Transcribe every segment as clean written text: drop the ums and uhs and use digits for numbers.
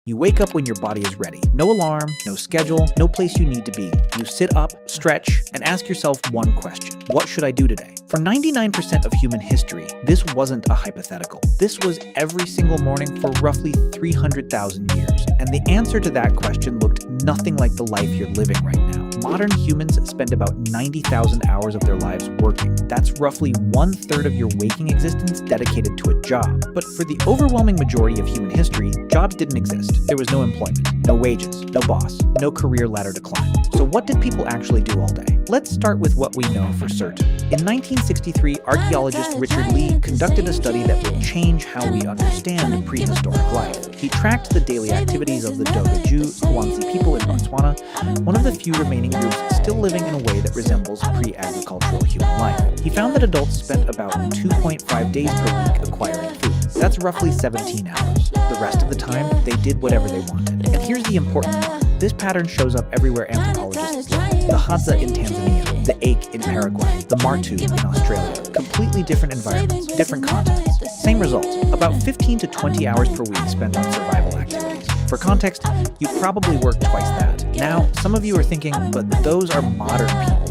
You wake up when your body is ready. No alarm, no schedule, no place you need to be. You sit up, stretch, and ask yourself one question. What should I do today? For 99% of human history, this wasn't a hypothetical. This was every single morning for roughly 300,000 years. And the answer to that question looked nothing like the life you're living right now. Modern humans spend about 90,000 hours of their lives working. That's roughly 1/3 of your waking existence dedicated to a job. But for the overwhelming majority of human history, jobs didn't exist. There was no employment, no wages, no boss, no career ladder to climb. So what did people actually do all day? Let's start with what we know for certain. In 1963, archaeologist Richard Lee conducted a study that would change how we understand prehistoric life. He tracked the daily activities of the Doga-Ju-Huansi people in Botswana, one of the few remaining groups still living in a way that resembles pre-agricultural human life. He found that adults spent about 2.5 days per week acquiring food. That's roughly 17 hours. The rest of the time, they did whatever they wanted. And here's the important part. This pattern shows up everywhere anthropologists look. The Hadza in Tanzania, the ache in Paraguay, the Martu in Australia. Completely different environments, different continents. Same results, about 15 to 20 hours per week spent on survival activities. For context, you probably work twice that. Now, some of you are thinking, but those are modern people.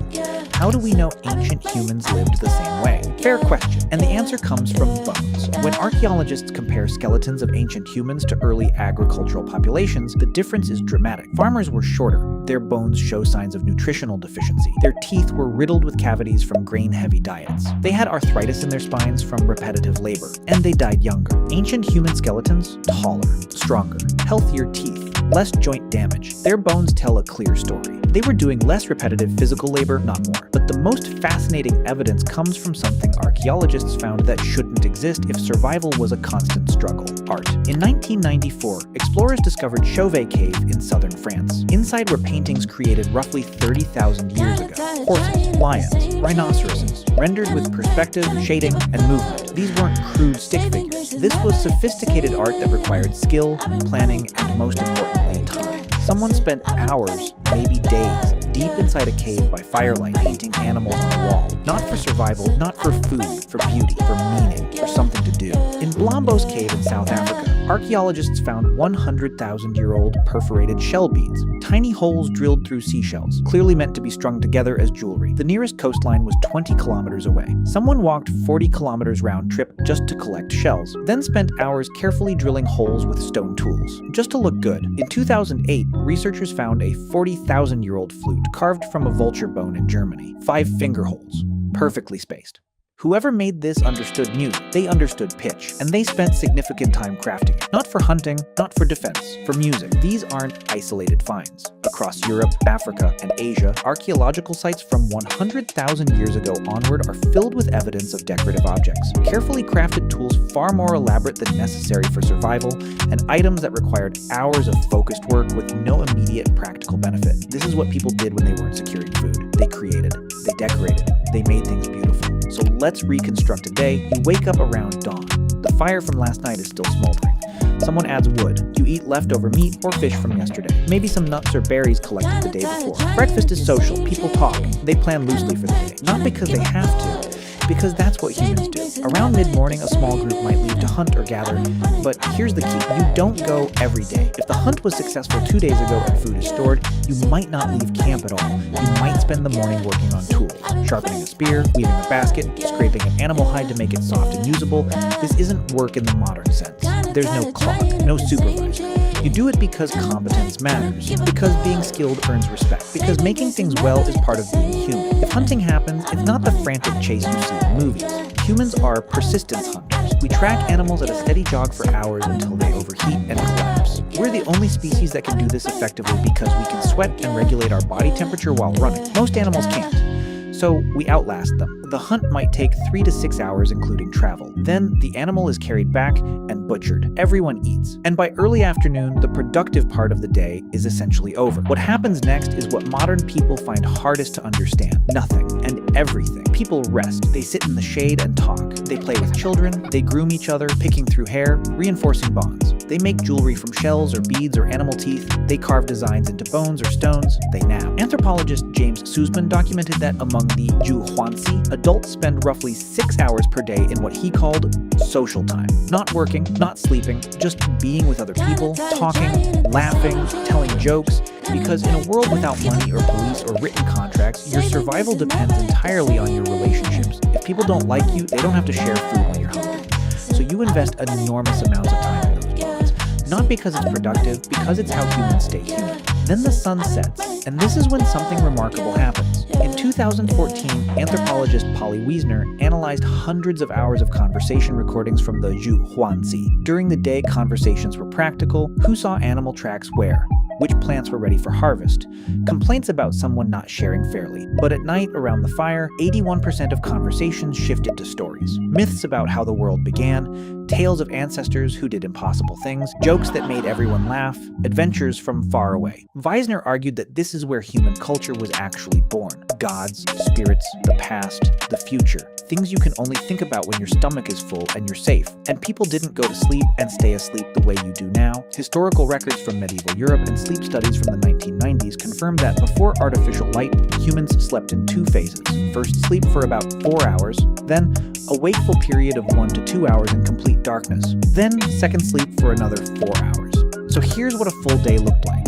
How do we know ancient humans lived the same way? Fair question, and the answer comes from bones. When archaeologists compare skeletons of ancient humans to early agricultural populations, the difference is dramatic. Farmers were shorter. Their bones show signs of nutritional deficiency. Their teeth were riddled with cavities from grain-heavy diets. They had arthritis in their spines from repetitive labor, and they died younger. Ancient human skeletons, taller, stronger, healthier teeth, less joint damage. Their bones tell a clear story. They were doing less repetitive physical labor, not more. But the most fascinating evidence comes from something archaeologists found that shouldn't exist if survival was a constant struggle: art. In 1994, explorers discovered Chauvet Cave in southern France. Inside were paintings created roughly 30,000 years ago. Horses, lions, rhinoceroses, rendered with perspective, shading, and movement. These weren't crude stick figures. This was sophisticated art that required skill, planning, and most importantly, time. Someone spent hours, maybe days, deep inside a cave by firelight painting animals on a wall. Not for survival, not for food, for beauty, for meaning, for something to do. In Blombos Cave in South Africa, archaeologists found 100,000-year-old perforated shell beads, tiny holes drilled through seashells, clearly meant to be strung together as jewelry. The nearest coastline was 20 kilometers away. Someone walked 40 kilometers round trip just to collect shells, then spent hours carefully drilling holes with stone tools, just to look good. In 2008, researchers found a 40,000-year-old flute carved from a vulture bone in Germany. 5 finger holes, perfectly spaced. Whoever made this understood music, they understood pitch, and they spent significant time crafting it. Not for hunting, not for defense, for music. These aren't isolated finds. Across Europe, Africa, and Asia, archaeological sites from 100,000 years ago onward are filled with evidence of decorative objects, carefully crafted tools far more elaborate than necessary for survival, and items that required hours of focused work with no immediate practical benefit. This is what people did when they weren't securing food. They created, they decorated, they made things beautiful. So let's reconstruct a day. You wake up around dawn. The fire from last night is still smoldering. Someone adds wood. You eat leftover meat or fish from yesterday. Maybe some nuts or berries collected the day before. Breakfast is social. People talk. They plan loosely for the day. Not because they have to, because that's what humans do. Around mid-morning, a small group might leave to hunt or gather, but here's the key. You don't go every day. If the hunt was successful 2 days ago and food is stored, you might not leave camp at all. You might spend the morning working on tools, sharpening a spear, weaving a basket, scraping an animal hide to make it soft and usable. This isn't work in the modern sense. There's no clock, no supervisor. You do it because competence matters, because being skilled earns respect, because making things well is part of being human. If hunting happens, it's not the frantic chase you see in movies. Humans are persistence hunters. We track animals at a steady jog for hours until they overheat and collapse. We're the only species that can do this effectively because we can sweat and regulate our body temperature while running. Most animals can't. So we outlast them. The hunt might take 3 to 6 hours, including travel. Then the animal is carried back and butchered. Everyone eats. And by early afternoon, the productive part of the day is essentially over. What happens next is what modern people find hardest to understand. Nothing and everything. People rest. They sit in the shade and talk. They play with children. They groom each other, picking through hair, reinforcing bonds. They make jewelry from shells or beads or animal teeth. They carve designs into bones or stones. They nap. Anthropologist James Sussman documented that among the Ju-Huansi, adults spend roughly 6 hours per day in what he called social time. Not working, not sleeping, just being with other people, talking, laughing, telling jokes, because in a world without money or police or written contracts, your survival depends entirely on your relationships. If people don't like you, they don't have to share food when you're hungry. So you invest enormous amounts of time in those bonds. Not because it's productive, because it's how humans stay human. Then the sun sets, and this is when something remarkable happens. In 2014, anthropologist Polly Wiesner analyzed hundreds of hours of conversation recordings from the Zhu Huanzi. During the day, conversations were practical: who saw animal tracks where, which plants were ready for harvest, complaints about someone not sharing fairly. But at night, around the fire, 81% of conversations shifted to stories. Myths about how the world began, tales of ancestors who did impossible things, jokes that made everyone laugh, adventures from far away. Wiesner argued that this is where human culture was actually born. Gods, spirits, the past, the future. Things you can only think about when your stomach is full and you're safe. And people didn't go to sleep and stay asleep the way you do now. Historical records from medieval Europe and sleep studies from the 1990s confirm that before artificial light, humans slept in 2 phases. First, sleep for about 4 hours, then a wakeful period of 1 to 2 hours in complete darkness, then second sleep for another 4 hours. So here's what a full day looked like.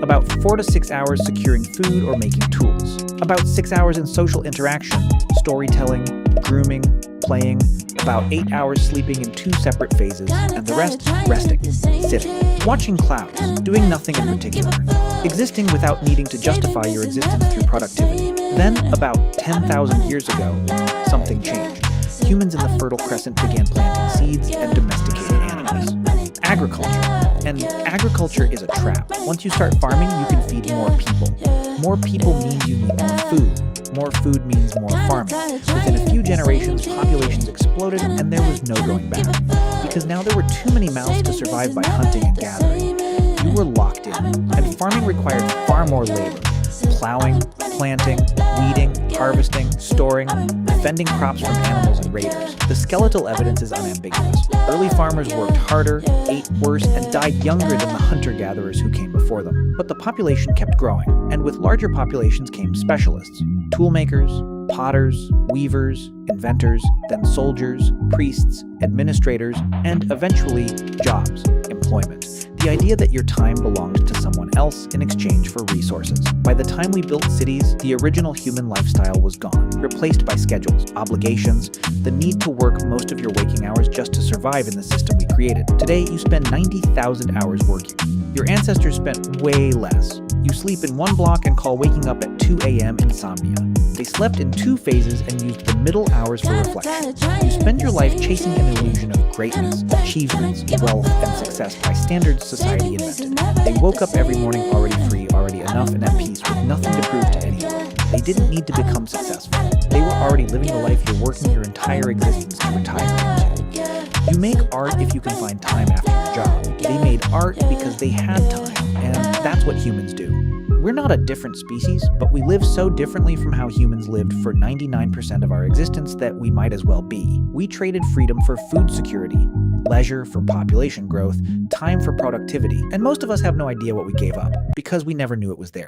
About 4 to 6 hours securing food or making tools. About 6 hours in social interaction, storytelling, grooming, playing. About 8 hours sleeping in 2 separate phases, and the rest resting, sitting, watching clouds, doing nothing in particular, existing without needing to justify your existence through productivity. Then, about 10,000 years ago, something changed. Humans in the Fertile Crescent began planting seeds and domesticating animals. Agriculture. And agriculture is a trap. Once you start farming, you can feed more people. More people means you need more food. More food means more farming. Within a few generations, populations exploded, and there was no going back. Because now there were too many mouths to survive by hunting and gathering. You were locked in, and farming required far more labor. Plowing, planting, weeding, harvesting, storing, defending crops from animals and raiders. The skeletal evidence is unambiguous. Early farmers worked harder, ate worse, and died younger than the hunter-gatherers who came before them. But the population kept growing, and with larger populations came specialists: toolmakers, potters, weavers, inventors, then soldiers, priests, administrators, and eventually jobs, employment. The idea that your time belonged to someone else in exchange for resources. By the time we built cities, the original human lifestyle was gone, replaced by schedules, obligations, the need to work most of your waking hours just to survive in the system we created. Today, you spend 90,000 hours working. Your ancestors spent way less. You sleep in 1 block and call waking up at 2 a.m. insomnia. They slept in 2 phases and used the middle hours for reflection. You spend your life chasing an illusion of greatness, achievements, wealth, and success by standards society invented. They woke up every morning already free, already enough, and at peace with nothing to prove to anyone. They didn't need to become successful. They were already living the life you're working your entire existence to retire into. You make art if you can find time after your job. They made art because they had time, and that's what humans do. We're not a different species, but we live so differently from how humans lived for 99% of our existence that we might as well be. We traded freedom for food security, leisure for population growth, time for productivity, and most of us have no idea what we gave up, because we never knew it was there.